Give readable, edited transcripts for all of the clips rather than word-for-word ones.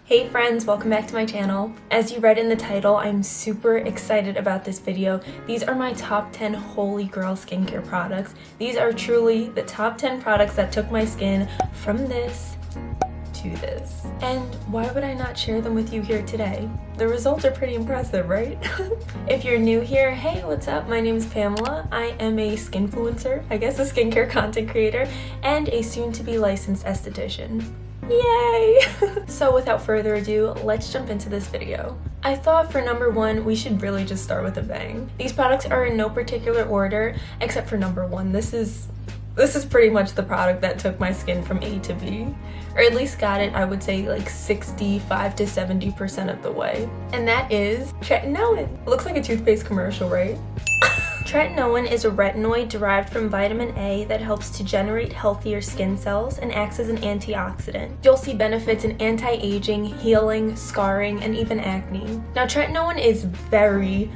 Hey friends, welcome back to my channel. As you read in the title, I'm super excited about this video. These are my top 10 holy grail skincare products. These are truly the top 10 products that took my skin from this to this. And why would I not share them with you here today? The results are pretty impressive, right? If you're new here, hey, what's up? My name is Pamela. I am a skinfluencer, I guess a skincare content creator, and a soon-to-be licensed esthetician. Yay! So without further ado, let's jump into this video. I thought for number one, we should really just start with a bang. These products are in no particular order, except for number one. This is pretty much the product that took my skin from A to B, or at least got it, I would say, like 65 to 70% of the way. And that is tretinoin. Looks like a toothpaste commercial, right? Tretinoin is a retinoid derived from vitamin A that helps to generate healthier skin cells and acts as an antioxidant. You'll see benefits in anti-aging, healing, scarring, and even acne. Now, tretinoin is very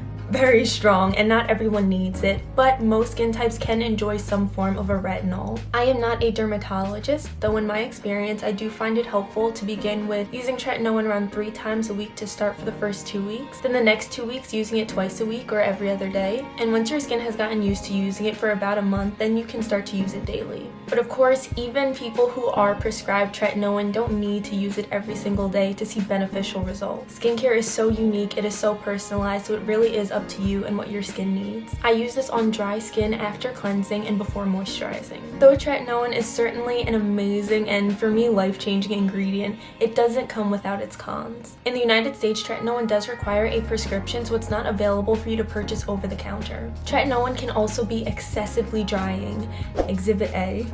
strong and not everyone needs it, but most skin types can enjoy some form of a retinol. I am not a dermatologist, though in my experience I do find it helpful to begin with using tretinoin around 3 times a week to start for the first 2 weeks, then the next 2 weeks using it twice a week or every other day, and once your skin has gotten used to using it for about a month, then you can start to use it daily. But of course, even people who are prescribed tretinoin don't need to use it every single day to see beneficial results. Skincare is so unique, it is so personalized, so it really is up to you and what your skin needs. I use this on dry skin after cleansing and before moisturizing. Though tretinoin is certainly an amazing and, for me, life-changing ingredient, it doesn't come without its cons. In the United States, tretinoin does require a prescription, so it's not available for you to purchase over the counter. Tretinoin can also be excessively drying, Exhibit A.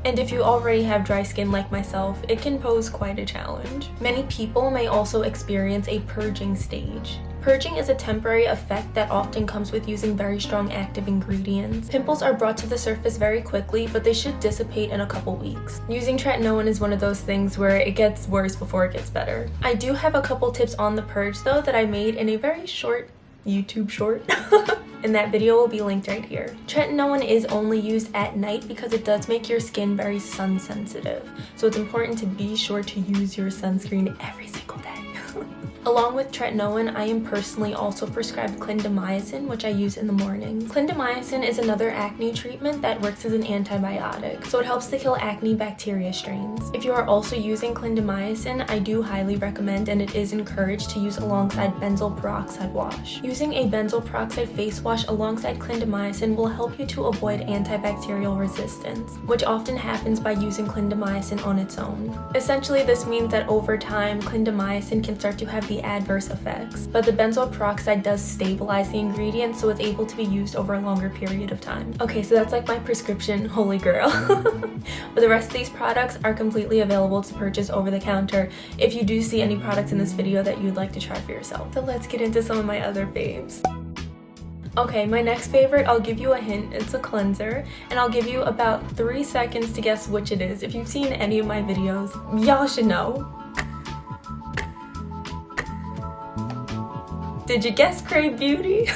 And if you already have dry skin like myself, it can pose quite a challenge. Many people may also experience a purging stage. Purging is a temporary effect that often comes with using very strong active ingredients. Pimples are brought to the surface very quickly, but they should dissipate in a couple weeks. Using tretinoin is one of those things where it gets worse before it gets better. I do have a couple tips on the purge though that I made in a very short YouTube short. And that video will be linked right here. Tretinoin is only used at night because it does make your skin very sun sensitive. So it's important to be sure to use your sunscreen every single day. Along with tretinoin, I am personally also prescribed clindamycin, which I use in the morning. Clindamycin is another acne treatment that works as an antibiotic, so it helps to kill acne bacteria strains. If you are also using clindamycin, I do highly recommend and it is encouraged to use alongside benzoyl peroxide wash. Using a benzoyl peroxide face wash alongside clindamycin will help you to avoid antibacterial resistance, which often happens by using clindamycin on its own. Essentially, this means that over time, clindamycin can start to have the adverse effects, but the benzoyl peroxide does stabilize the ingredient, so it's able to be used over a longer period of time. Okay, so that's like my prescription holy grail. But the rest of these products are completely available to purchase over the counter if you do see any products in this video that you'd like to try for yourself. So let's get into some of my other faves. Okay, my next favorite, I'll give you a hint, it's a cleanser, and I'll give you about 3 seconds to guess which it is. If you've seen any of my videos, y'all should know. Did you guess kravebeauty?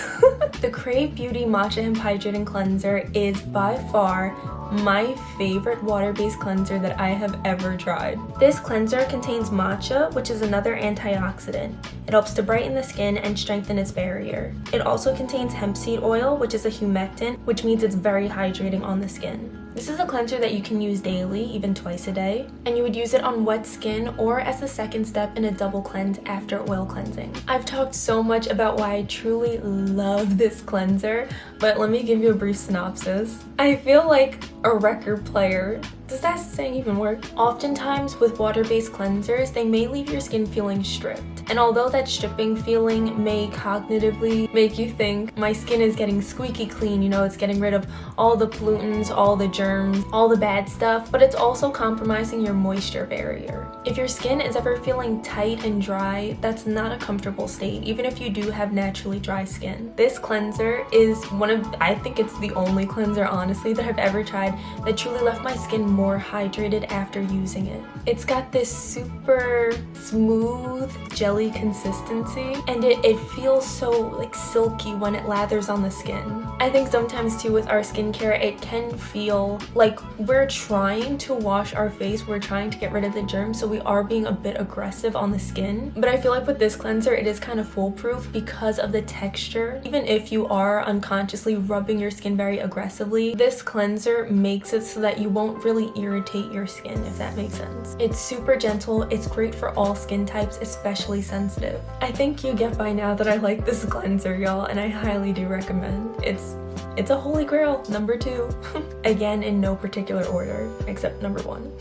The kravebeauty Matcha Hemp Hydrating Cleanser is by far my favorite water-based cleanser that I have ever tried. This cleanser contains matcha, which is another antioxidant. It helps to brighten the skin and strengthen its barrier. It also contains hemp seed oil, which is a humectant, which means it's very hydrating on the skin. This is a cleanser that you can use daily, even twice a day, and you would use it on wet skin or as a second step in a double cleanse after oil cleansing. I've talked so much about why I truly love this cleanser, but let me give you a brief synopsis. I feel like a record player. Does that saying even work? Oftentimes with water-based cleansers, they may leave your skin feeling stripped. And although that stripping feeling may cognitively make you think my skin is getting squeaky clean, you know, it's getting rid of all the pollutants, all the germs, all the bad stuff, but it's also compromising your moisture barrier. If your skin is ever feeling tight and dry, that's not a comfortable state, even if you do have naturally dry skin. This cleanser is I think it's the only cleanser, honestly, that I've ever tried that truly left my skin more hydrated after using it. It's got this super smooth jelly consistency, and it feels so like silky when it lathers on the skin. I think sometimes too with our skincare, it can feel like we're trying to wash our face, we're trying to get rid of the germs, so we are being a bit aggressive on the skin. But I feel like with this cleanser, it is kind of foolproof because of the texture. Even if you are unconsciously rubbing your skin very aggressively, this cleanser makes it so that you won't really irritate your skin, if that makes sense. It's super gentle, it's great for all skin types, especially sensitive. I think you get by now that I like this cleanser, y'all, and I highly do recommend. It's a holy grail, number 2. Again, in no particular order, except number 1.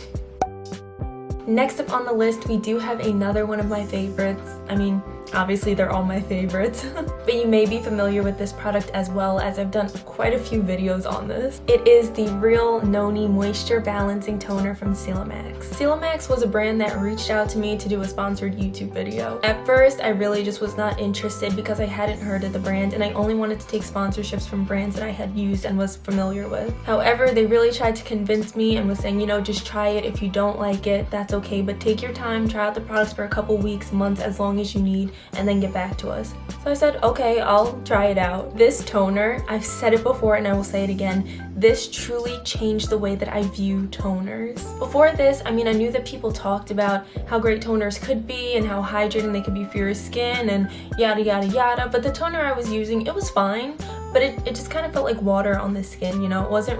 Next up on the list, we do have another one of my favorites. I mean, obviously they're all my favorites, but you may be familiar with this product as well, as I've done quite a few videos on this. It is the Real Noni Moisture Balancing Toner from Celamax. Celamax was a brand that reached out to me to do a sponsored YouTube video. At first, I really just was not interested because I hadn't heard of the brand and I only wanted to take sponsorships from brands that I had used and was familiar with. However, they really tried to convince me and was saying, you know, just try it. If you don't like it, that's okay, but take your time, try out the products for a couple weeks, months, as long as you need, and then get back to us. So I said, okay, I'll try it out. This toner, I've said it before and I will say it again, this truly changed the way that I view toners. Before this, I mean, I knew that people talked about how great toners could be and how hydrating they could be for your skin and yada yada yada, but the toner I was using, it was fine, but it just kind of felt like water on the skin, you know? I wasn't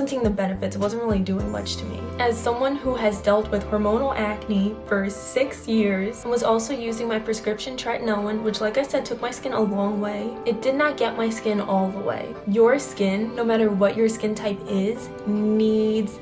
seeing the benefits, it wasn't really doing much to me. As someone who has dealt with hormonal acne for 6 years and was also using my prescription tretinoin, which like I said took my skin a long way, it did not get my skin all the way. Your skin, no matter what your skin type is, needs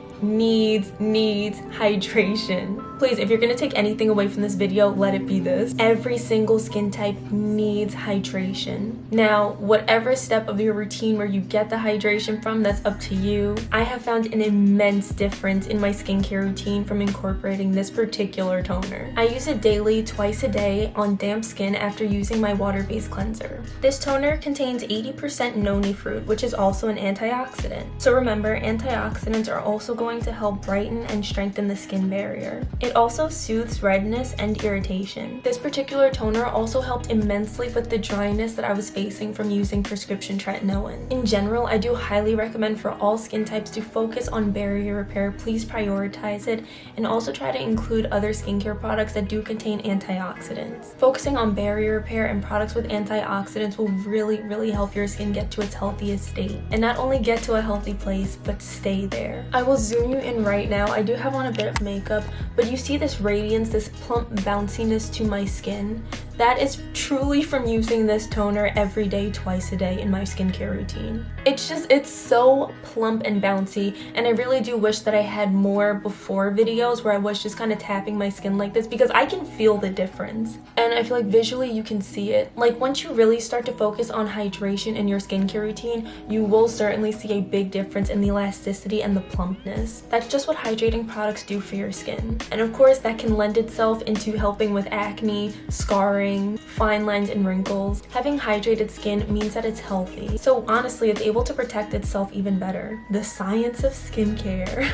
hydration. Please, if you're gonna take anything away from this video, let it be this. Every single skin type needs hydration. Now, whatever step of your routine where you get the hydration from, that's up to you. I have found an immense difference in my skincare routine from incorporating this particular toner. I use it daily, twice a day, on damp skin after using my water-based cleanser. This toner contains 80% noni fruit, which is also an antioxidant. So remember, antioxidants are also going to help brighten and strengthen the skin barrier. It also soothes redness and irritation. This particular toner also helped immensely with the dryness that I was facing from using prescription tretinoin. In general, I do highly recommend for all skin types to focus on barrier repair. Please prioritize it, and also try to include other skincare products that do contain antioxidants. Focusing on barrier repair and products with antioxidants will really help your skin get to its healthiest state, and not only get to a healthy place, but stay there. I will zoom you in right now. I do have on a bit of makeup, but you see this radiance, this plump bounciness to my skin. That is truly from using this toner every day, twice a day in my skincare routine. It's so plump and bouncy, and I really do wish that I had more before videos where I was just kind of tapping my skin like this, because I can feel the difference. And I feel like visually you can see it. Like once you really start to focus on hydration in your skincare routine, you will certainly see a big difference in the elasticity and the plumpness. That's just what hydrating products do for your skin. And of course that can lend itself into helping with acne, scarring, fine lines, and wrinkles. Having hydrated skin means that it's healthy. So honestly, it's able to protect itself even better. The science of skincare.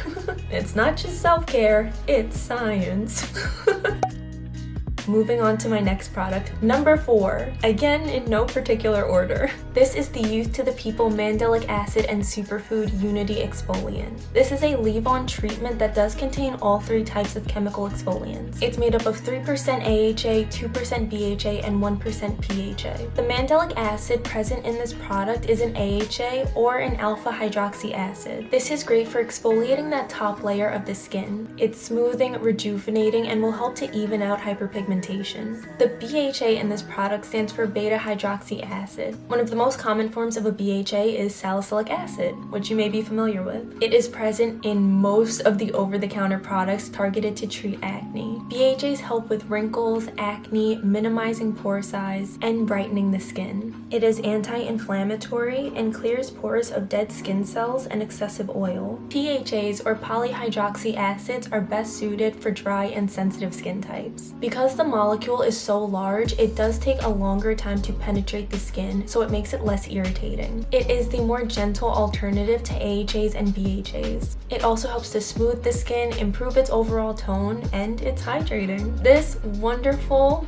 It's not just self-care, it's science. Moving on to my next product, number 4. Again, in no particular order. This is the Youth to the People Mandelic Acid and Superfood Unity Exfoliant. This is a leave-on treatment that does contain all 3 types of chemical exfoliants. It's made up of 3% AHA, 2% BHA, and 1% PHA. The mandelic acid present in this product is an AHA or an alpha hydroxy acid. This is great for exfoliating that top layer of the skin. It's smoothing, rejuvenating, and will help to even out hyperpigmentation. The BHA in this product stands for beta hydroxy acid. One of the most common forms of a BHA is salicylic acid, which you may be familiar with. It is present in most of the over-the-counter products targeted to treat acne. BHAs help with wrinkles, acne, minimizing pore size, and brightening the skin. It is anti-inflammatory and clears pores of dead skin cells and excessive oil. PHAs or polyhydroxy acids are best suited for dry and sensitive skin types. Because the the molecule is so large, it does take a longer time to penetrate the skin, so it makes it less irritating. It is the more gentle alternative to AHAs and BHAs. It also helps to smooth the skin, improve its overall tone, and it's hydrating. This wonderful,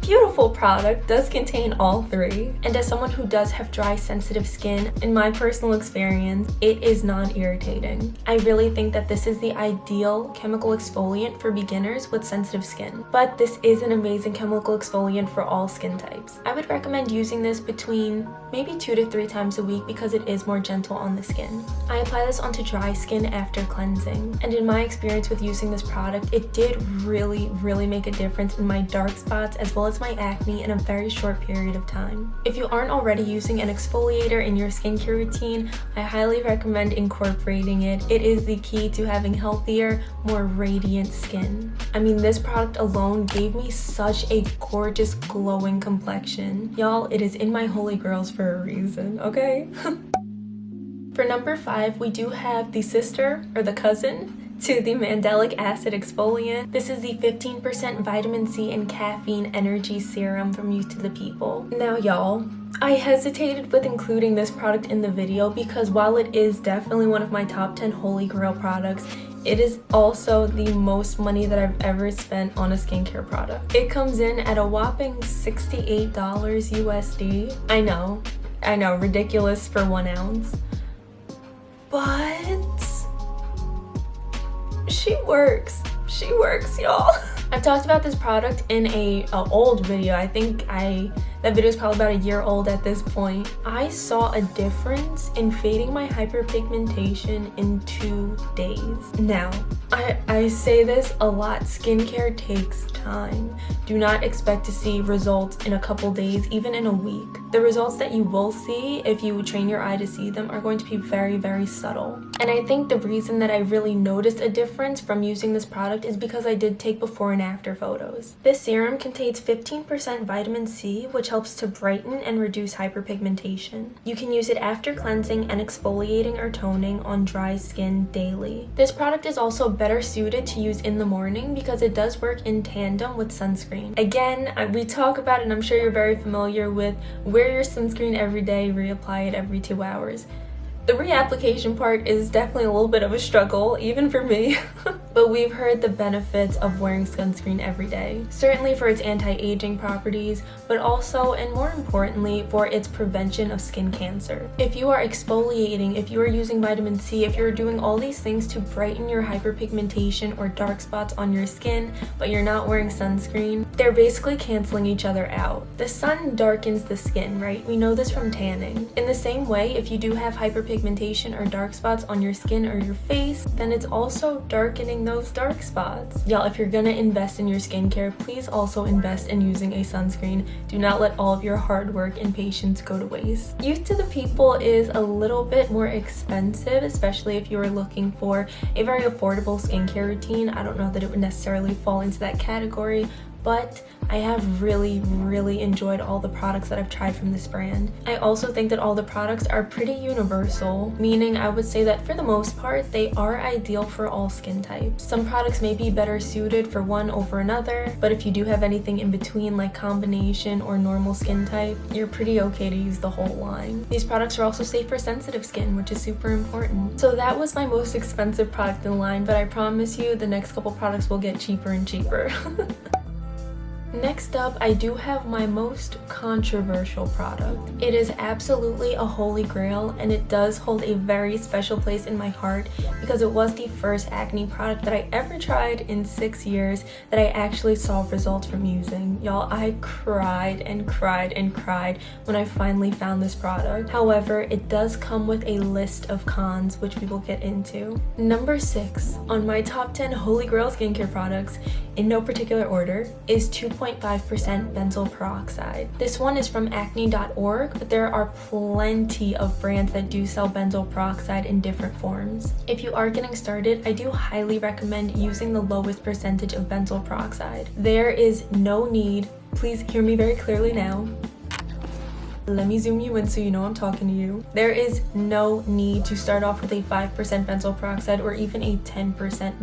beautiful product does contain all three, and as someone who does have dry, sensitive skin, in my personal experience, it is non-irritating. I really think that this is the ideal chemical exfoliant for beginners with sensitive skin, but this is an amazing chemical exfoliant for all skin types. I would recommend using this between maybe 2 to 3 times a week because it is more gentle on the skin. I apply this onto dry skin after cleansing, and in my experience with using this product, it did really make a difference in my dark spots as well as my acne in a very short period of time. If you aren't already using an exfoliator in your skincare routine, I highly recommend incorporating it. It is the key to having healthier, more radiant skin. I mean, this product alone gave me such a gorgeous, glowing complexion. Y'all, it is in my holy grails for a reason, okay? For number 5, we do have the sister or the cousin to the mandelic acid exfoliant. This is the 15% vitamin C and caffeine energy serum from Youth to the People. Now y'all, I hesitated with including this product in the video because while it is definitely one of my top 10 holy grail products, it is also the most money that I've ever spent on a skincare product. It comes in at a whopping $68 USD. I know, ridiculous for 1 ounce. But she works, y'all. I've talked about this product in a old video. I think that video is probably about a year old at this point. I saw a difference in fading my hyperpigmentation in 2 days. Now, I say this a lot, skincare takes time. Do not expect to see results in a couple days, even in a week. The results that you will see, if you train your eye to see them, are going to be very subtle. And I think the reason that I really noticed a difference from using this product is because I did take before and after photos. This serum contains 15% vitamin C, which helps to brighten and reduce hyperpigmentation. You can use it after cleansing and exfoliating or toning on dry skin daily. This product is also better suited to use in the morning because it does work in tandem with sunscreen. Again, we talk about it and I'm sure you're very familiar with wear your sunscreen every day, reapply it every 2 hours. The reapplication part is definitely a little bit of a struggle, even for me. But we've heard the benefits of wearing sunscreen every day. Certainly for its anti-aging properties, but also, and more importantly, for its prevention of skin cancer. If you are exfoliating, if you are using vitamin C, if you're doing all these things to brighten your hyperpigmentation or dark spots on your skin, but you're not wearing sunscreen, they're basically canceling each other out. The sun darkens the skin, right? We know this from tanning. In the same way, if you do have hyperpigmentation or dark spots on your skin or your face, then it's also darkening those dark spots. Y'all, if you're gonna invest in your skincare, please also invest in using a sunscreen. Do not let all of your hard work and patience go to waste. Youth to the People is a little bit more expensive, especially if you are looking for a very affordable skincare routine. I don't know that it would necessarily fall into that category, but I have really enjoyed all the products that I've tried from this brand. I also think that all the products are pretty universal, meaning I would say that for the most part, they are ideal for all skin types. Some products may be better suited for one over another, but if you do have anything in between like combination or normal skin type, you're pretty okay to use the whole line. These products are also safe for sensitive skin, which is super important. So that was my most expensive product in the line, but I promise you the next couple products will get cheaper and cheaper. Next up, I do have my most controversial product. It is absolutely a holy grail, and it does hold a very special place in my heart because it was the first acne product that I ever tried in 6 years that I actually saw results from using. Y'all, I cried and cried and cried when I finally found this product. However, it does come with a list of cons, which we will get into. Number 6 on my top 10 holy grail skincare products, in no particular order, is 2.5% benzoyl peroxide. This one is from acne.org, but there are plenty of brands that do sell benzoyl peroxide in different forms. If you are getting started, I do highly recommend using the lowest percentage of benzoyl peroxide. There is no need, please hear me very clearly now, Let me zoom you in so you know I'm talking to you. There is no need to start off with a 5% benzoyl peroxide or even a 10%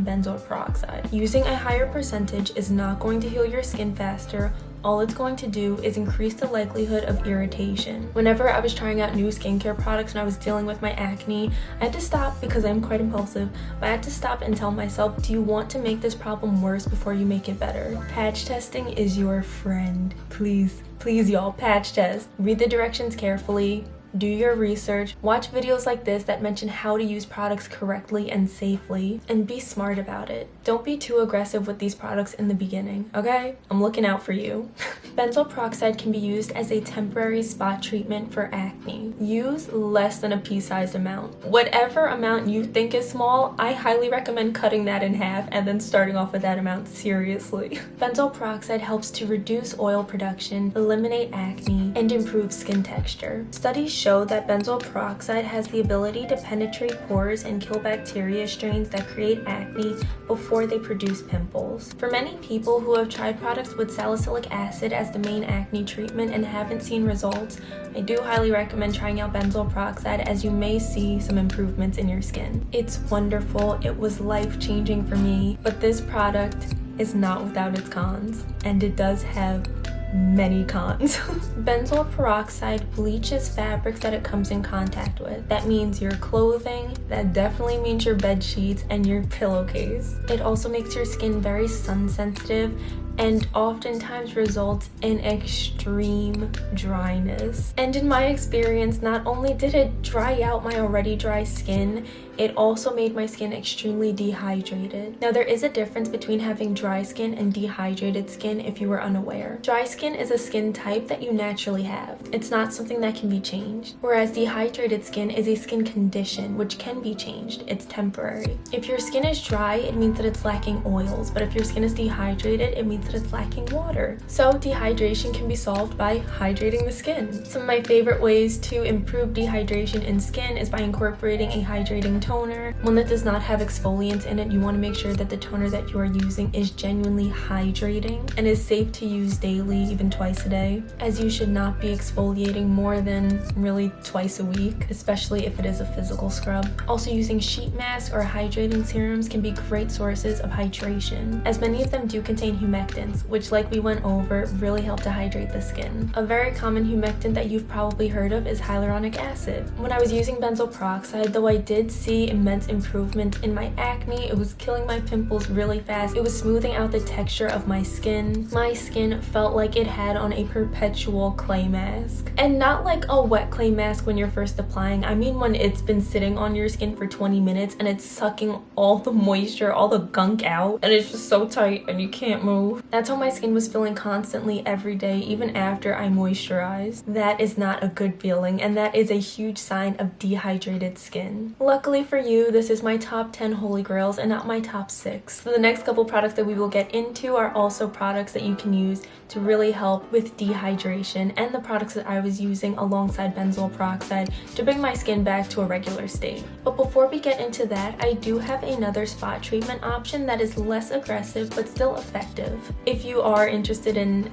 benzoyl peroxide. Using a higher percentage is not going to heal your skin faster. All it's going to do is increase the likelihood of irritation. Whenever I was trying out new skincare products and I was dealing with my acne, I had to stop because I'm quite impulsive, but I had to stop and tell myself, do you want to make this problem worse before you make it better? Patch testing is your friend. Please y'all, patch test. Read the directions carefully. Do your research, watch videos like this that mention how to use products correctly and safely, and be smart about it. Don't be too aggressive with these products in the beginning, okay? I'm looking out for you. Benzoyl peroxide can be used as a temporary spot treatment for acne. Use less than a pea-sized amount. Whatever amount you think is small, I highly recommend cutting that in half and then starting off with that amount, seriously. Benzoyl peroxide helps to reduce oil production, eliminate acne, and improve skin texture. Studies show that benzoyl peroxide has the ability to penetrate pores and kill bacteria strains that create acne before they produce pimples. For many people who have tried products with salicylic acid as the main acne treatment and haven't seen results, I do highly recommend trying out benzoyl peroxide, as you may see some improvements in your skin. It's wonderful, it was life-changing for me, but this product is not without its cons, and it does have many cons. Benzoyl peroxide bleaches fabrics that it comes in contact with. That means your clothing, that definitely means your bed sheets and your pillowcase. It also makes your skin very sun sensitive and oftentimes results in extreme dryness. And in my experience, not only did it dry out my already dry skin, it also made my skin extremely dehydrated. Now, there is a difference between having dry skin and dehydrated skin if you were unaware. Dry skin is a skin type that you naturally have. It's not something that can be changed. Whereas dehydrated skin is a skin condition which can be changed. It's temporary. If your skin is dry, it means that it's lacking oils, but if your skin is dehydrated, it means that it's lacking water. So dehydration can be solved by hydrating the skin. Some of my favorite ways to improve dehydration in skin is by incorporating a hydrating toner, one that does not have exfoliants in it. You want to make sure that the toner that you are using is genuinely hydrating and is safe to use daily, even twice a day, as you should not be exfoliating more than really twice a week, especially if it is a physical scrub. Also, using sheet masks or hydrating serums can be great sources of hydration, as many of them do contain humectants, which, like we went over, really help to hydrate the skin. A very common humectant that you've probably heard of is hyaluronic acid. When I was using benzoyl peroxide, though I did see immense improvement in my acne, it was killing my pimples really fast. It was smoothing out the texture of my skin. My skin felt like it had on a perpetual clay mask. And not like a wet clay mask when you're first applying. I mean when it's been sitting on your skin for 20 minutes and it's sucking all the moisture, all the gunk out, and it's just so tight and you can't move. That's how my skin was feeling constantly every day, even after I moisturized. That is not a good feeling, and that is a huge sign of dehydrated skin. Luckily for you, this is my top 10 holy grails and not my top 6. So the next couple products that we will get into are also products that you can use to really help with dehydration, and the products that I was using alongside benzoyl peroxide to bring my skin back to a regular state. But before we get into that, I do have another spot treatment option that is less aggressive but still effective. If you are interested in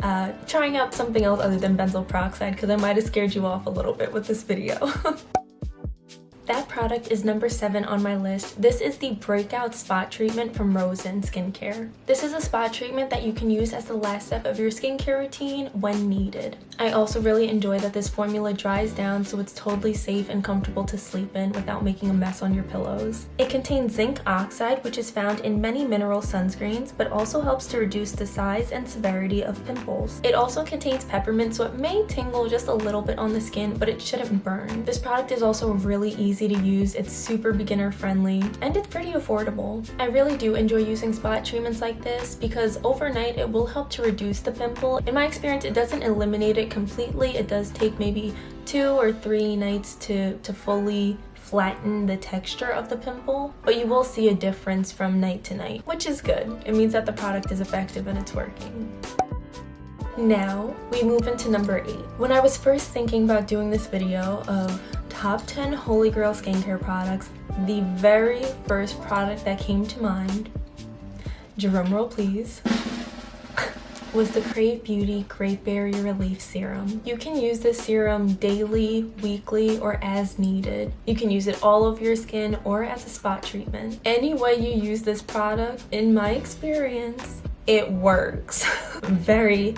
trying out something else other than benzoyl peroxide, because I might have scared you off a little bit with this video. That product is number 7 on my list. This is the Breakout Spot Treatment from Rosen Skincare. This is a spot treatment that you can use as the last step of your skincare routine when needed. I also really enjoy that this formula dries down so it's totally safe and comfortable to sleep in without making a mess on your pillows. It contains zinc oxide, which is found in many mineral sunscreens, but also helps to reduce the size and severity of pimples. It also contains peppermint, so it may tingle just a little bit on the skin, but it shouldn't burn. This product is also really easy to use, it's super beginner friendly, and it's pretty affordable. I really do enjoy using spot treatments like this because overnight it will help to reduce the pimple. In my experience, it doesn't eliminate it completely. It does take maybe 2 or 3 nights to fully flatten the texture of the pimple, but you will see a difference from night to night, which is good. It means that the product is effective and it's working. Now we move into number 8. When I was first thinking about doing this video of top 10 holy grail skincare products, the very first product that came to mind, drum roll please, was the kravebeauty Great Barrier Relief Serum. You can use this serum daily, weekly, or as needed. You can use it all over your skin or as a spot treatment. Any way you use this product, in my experience, it works very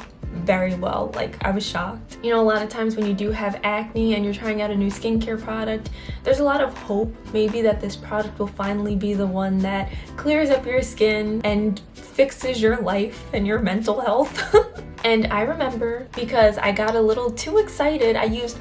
well. Like, I was shocked. You know, a lot of times when you do have acne and you're trying out a new skincare product, there's a lot of hope maybe that this product will finally be the one that clears up your skin and fixes your life and your mental health. And I remember, because I got a little too excited, I used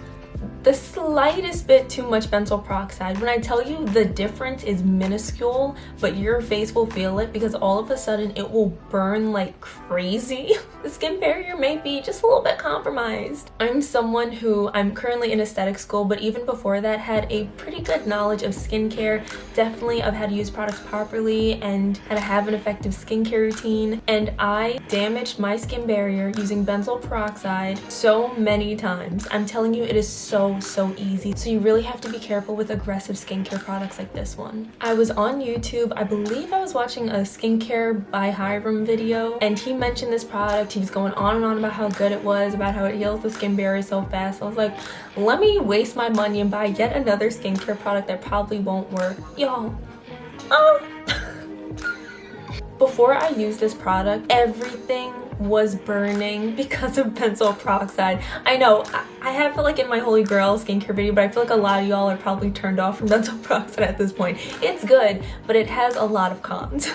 the slightest bit too much benzoyl peroxide. When I tell you the difference is minuscule, but your face will feel it because all of a sudden it will burn like crazy. The skin barrier may be just a little bit compromised. I'm someone who, I'm currently in aesthetic school, but even before that had a pretty good knowledge of skincare, definitely of how to use products properly and how to have an effective skincare routine. And I damaged my skin barrier using benzoyl peroxide so many times. I'm telling you, it is so easy. So you really have to be careful with aggressive skincare products like this one. I was on YouTube, I believe I was watching a skincare by Hiram video, and he mentioned this product. He was going on and on about how good it was, about how it heals the skin barrier so fast. I was like, let me waste my money and buy yet another skincare product that probably won't work. Y'all, before I used this product, everything was burning because of benzoyl peroxide. I know, I have it like in my Holy Grail skincare video, but I feel like a lot of y'all are probably turned off from benzoyl peroxide at this point. It's good, but it has a lot of cons.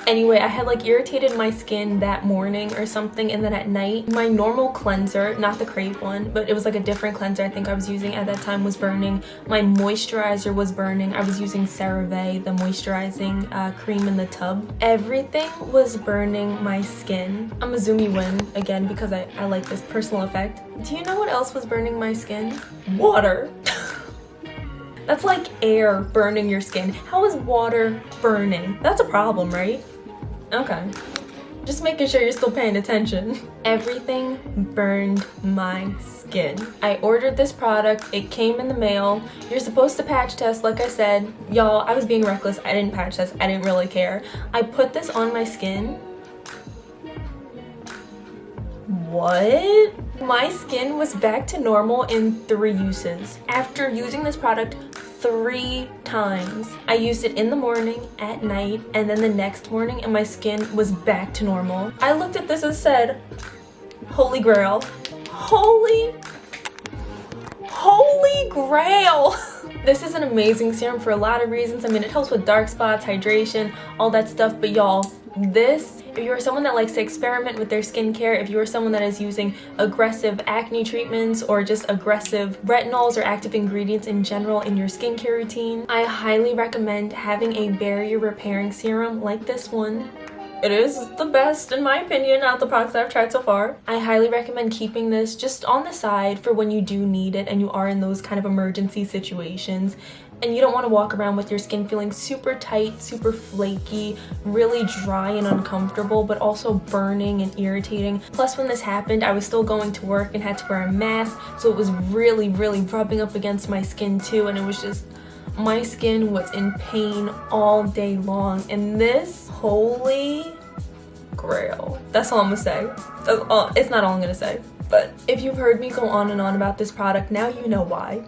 Anyway, I had like irritated my skin that morning or something, and then at night, my normal cleanser, not the Crave one, but it was like a different cleanser I think I was using at that time, was burning. My moisturizer was burning. I was using CeraVe, the moisturizing cream in the tub. Everything was burning my skin. I'm a zoom you in again because I like this personal effect. Do you know what else was burning my skin? Water. That's like air burning your skin. How is water burning? That's a problem, right? Okay. Just making sure you're still paying attention. Everything burned my skin. I ordered this product. It came in the mail. You're supposed to patch test, like I said. Y'all, I was being reckless. I didn't patch test. I didn't really care. I put this on my skin. What? My skin was back to normal in 3 uses. After using this product 3 times. I used it in the morning, at night, and then the next morning, and my skin was back to normal. I looked at this and said, Holy Grail. Holy Grail. This is an amazing serum for a lot of reasons. I mean, it helps with dark spots, hydration, all that stuff, but y'all, this, if you are someone that likes to experiment with their skincare, if you are someone that is using aggressive acne treatments or just aggressive retinols or active ingredients in general in your skincare routine, I highly recommend having a barrier repairing serum like this one. It is the best in my opinion out of the products I've tried so far. I highly recommend keeping this just on the side for when you do need it and you are in those kind of emergency situations and you don't want to walk around with your skin feeling super tight, super flaky, really dry and uncomfortable, but also burning and irritating. Plus, when this happened, I was still going to work and had to wear a mask, so it was really rubbing up against my skin too, and it was just, my skin was in pain all day long. And this, Holy Grail. That's all I'm gonna say. It's not all I'm gonna say, but if you've heard me go on and on about this product, now you know why.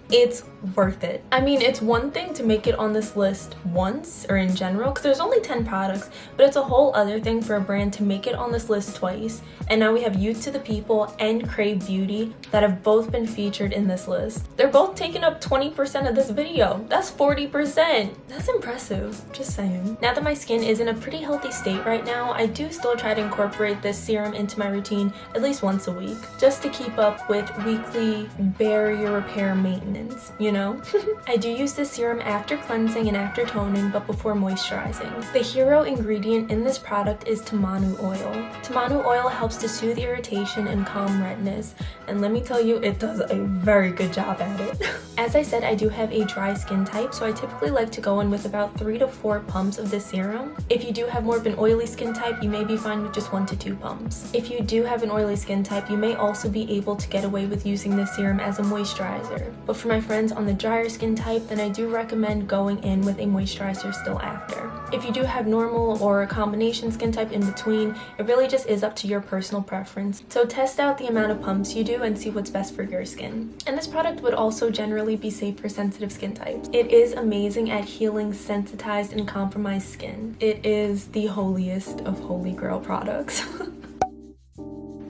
It's worth it. I mean, it's one thing to make it on this list once or in general, because there's only 10 products, but it's a whole other thing for a brand to make it on this list twice. And now we have Youth to the People and kravebeauty that have both been featured in this list. They're both taking up 20% of this video. That's 40%. That's impressive, just saying. Now that my skin is in a pretty healthy state right now, I do still try to incorporate this serum into my routine at least once a week, just to keep up with weekly barrier repair maintenance, you know? I do use this serum after cleansing and after toning, but before moisturizing. The hero ingredient in this product is tamanu oil. Tamanu oil helps to soothe irritation and calm redness, and let me tell you, it does a very good job at it. As I said, I do have a dry skin type, so I typically like to go in with about 3 to 4 pumps of this serum. If you do have more of an oily skin type, you may be fine with just 1 to 2 pumps. If you do have an oily skin type, you may also be able to get away with using this serum as a moisturizer. But for my friends on on the drier skin type, then I do recommend going in with a moisturizer still after. If you do have normal or a combination skin type in between, it really just is up to your personal preference. So test out the amount of pumps you do and see what's best for your skin. And this product would also generally be safe for sensitive skin types. It is amazing at healing sensitized and compromised skin. It is the holiest of holy grail products.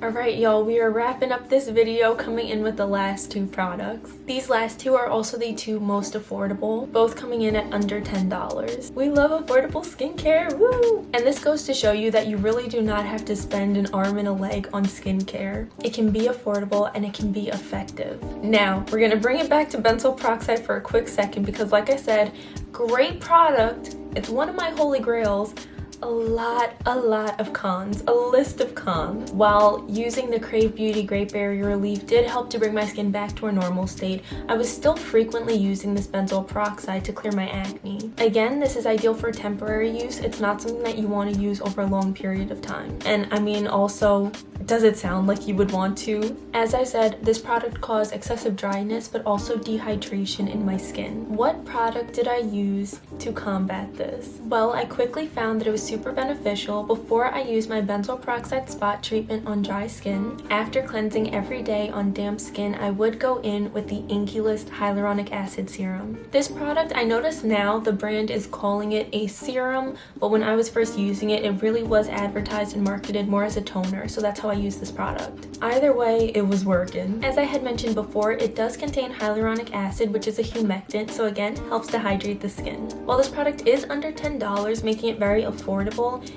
Alright y'all, we are wrapping up this video coming in with the last two products. These last two are also the two most affordable, both coming in at under $10. We love affordable skincare, woo! And this goes to show you that you really do not have to spend an arm and a leg on skincare. It can be affordable and it can be effective. Now, we're gonna bring it back to benzoyl peroxide for a quick second because like I said, great product. It's one of my holy grails. A lot of cons, a list of cons. While using the kravebeauty Great Barrier Relief did help to bring my skin back to a normal state, I was still frequently using this benzoyl peroxide to clear my acne. Again, this is ideal for temporary use. It's not something that you want to use over a long period of time. And I mean, also, does it sound like you would want to? As I said, this product caused excessive dryness, but also dehydration in my skin. What product did I use to combat this? Well, I quickly found that it was super beneficial before I used my benzoyl peroxide spot treatment on dry skin. After cleansing every day on damp skin, I would go in with the holiest hyaluronic acid serum. This product, I notice now the brand is calling it a serum, but when I was first using it, it really was advertised and marketed more as a toner, so that's how I use this product. Either way, it was working. As I had mentioned before, it does contain hyaluronic acid, which is a humectant, so again, helps to hydrate the skin. While this product is under $10, making it very affordable,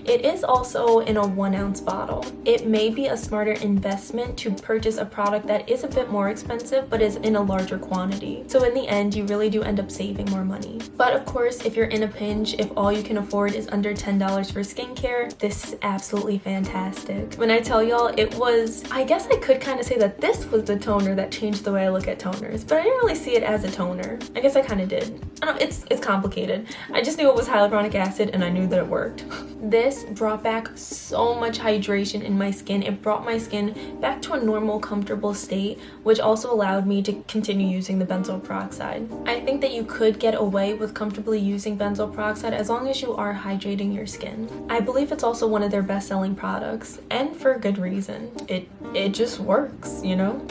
it is also in a 1 ounce bottle. It may be a smarter investment to purchase a product that is a bit more expensive but is in a larger quantity. So in the end, you really do end up saving more money. But of course, if you're in a pinch, if all you can afford is under $10 for skincare, this is absolutely fantastic. When I tell y'all, it was, I guess I could kind of say that this was the toner that changed the way I look at toners, but I didn't really see it as a toner. I guess I kind of did. I don't know, it's complicated. I just knew it was hyaluronic acid and I knew that it worked. This brought back so much hydration in my skin. It brought my skin back to a normal, comfortable state, which also allowed me to continue using the benzoyl peroxide. I think that you could get away with comfortably using benzoyl peroxide as long as you are hydrating your skin. I believe it's also one of their best-selling products, and for good reason. It just works, you know?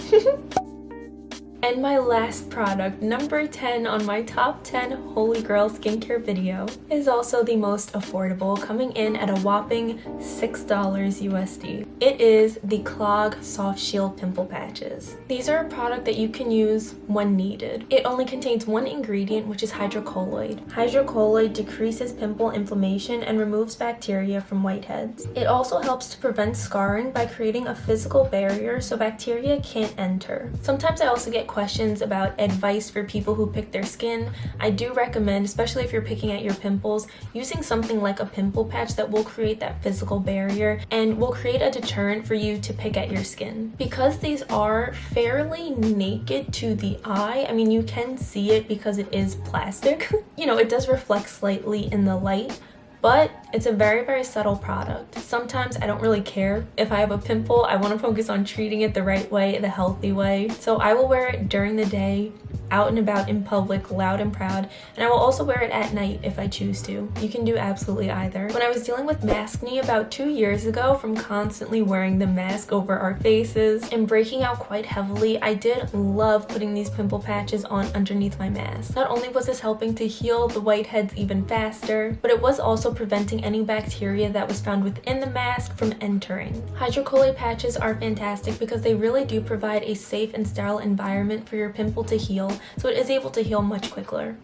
And my last product, number 10 on my top 10 holy grail skincare video, is also the most affordable, coming in at a whopping $6 USD. It is the Clog Soft Shield Pimple Patches. These are a product that you can use when needed. It only contains one ingredient, which is hydrocolloid. Hydrocolloid decreases pimple inflammation and removes bacteria from whiteheads. It also helps to prevent scarring by creating a physical barrier so bacteria can't enter. Sometimes I also get questions about advice for people who pick their skin. I do recommend, especially if you're picking at your pimples, using something like a pimple patch that will create that physical barrier and will create a deterrent for you to pick at your skin. Because these are fairly naked to the eye, I mean, you can see it because it is plastic. You know, it does reflect slightly in the light, but it's a very subtle product. Sometimes I don't really care if I have a pimple. I want to focus on treating it the right way, the healthy way. So I will wear it during the day, out and about in public, loud and proud, and I will also wear it at night if I choose to. You can do absolutely either. When I was dealing with maskne about 2 years ago from constantly wearing the mask over our faces and breaking out quite heavily, I did love putting these pimple patches on underneath my mask. Not only was this helping to heal the whiteheads even faster, but it was also preventing any bacteria that was found within the mask from entering. Hydrocolloid patches are fantastic because they really do provide a safe and sterile environment for your pimple to heal, so it is able to heal much quicker.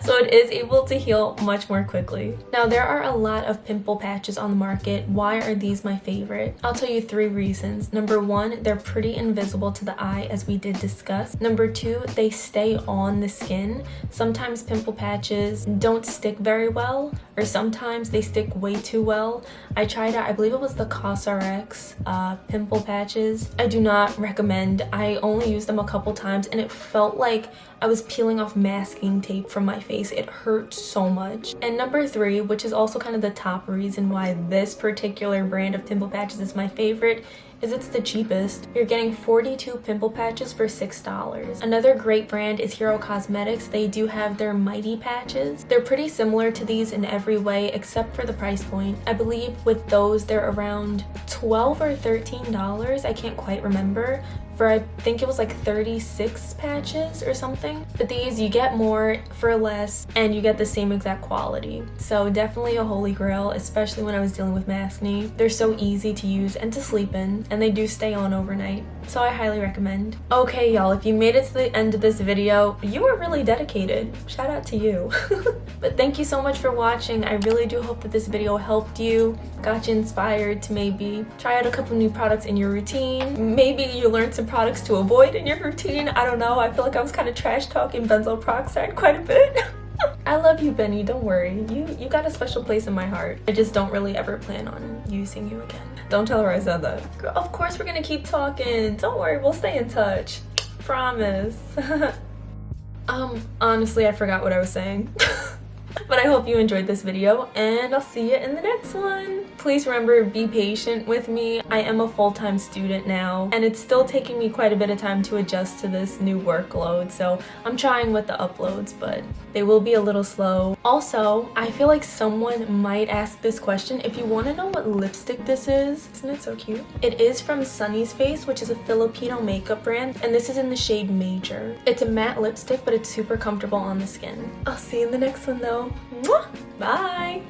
So it is able to heal much more quickly. Now, there are a lot of pimple patches on the market. Why are these my favorite? I'll tell you 3 reasons. Number 1, they're pretty invisible to the eye, as we did discuss. Number 2, they stay on the skin. Sometimes pimple patches don't stick very well, or sometimes they stick way too well. I tried out, I believe it was the CosRX pimple patches. I do not recommend. I only used them a couple times and it felt like I was peeling off masking tape from my face. It hurt so much. And number 3, which is also kind of the top reason why this particular brand of pimple patches is my favorite, is it's the cheapest. You're getting 42 pimple patches for $6. Another great brand is Hero Cosmetics. They do have their Mighty patches. They're pretty similar to these in every way except for the price point. I believe with those they're around $12 or $13. I can't quite remember. For I think it was like 36 patches or something. But these you get more for less and you get the same exact quality. So definitely a holy grail, especially when I was dealing with acne. They're so easy to use and to sleep in, and they do stay on overnight. So I highly recommend. Okay, y'all, if you made it to the end of this video, you were really dedicated. Shout out to you. But thank you so much for watching. I really do hope that this video helped you, got you inspired to maybe try out a couple new products in your routine. Maybe you learned some products to avoid in your routine. I don't know. I feel like I was kind of trash talking benzoyl peroxide quite a bit. I love you, Benny. Don't worry. You got a special place in my heart. I just don't really ever plan on using you again. Don't tell her I said that. Girl, of course we're gonna keep talking. Don't worry. We'll stay in touch. Promise. Honestly, I forgot what I was saying. But I hope you enjoyed this video, and I'll see you in the next one. Please remember, be patient with me. I am a full-time student now, and it's still taking me quite a bit of time to adjust to this new workload, so I'm trying with the uploads, but they will be a little slow. Also, I feel like someone might ask this question. If you want to know what lipstick this is, isn't it so cute? It is from Sunny's Face, which is a Filipino makeup brand, and this is in the shade Major. It's a matte lipstick, but it's super comfortable on the skin. I'll see you in the next one though. Mwah! Bye!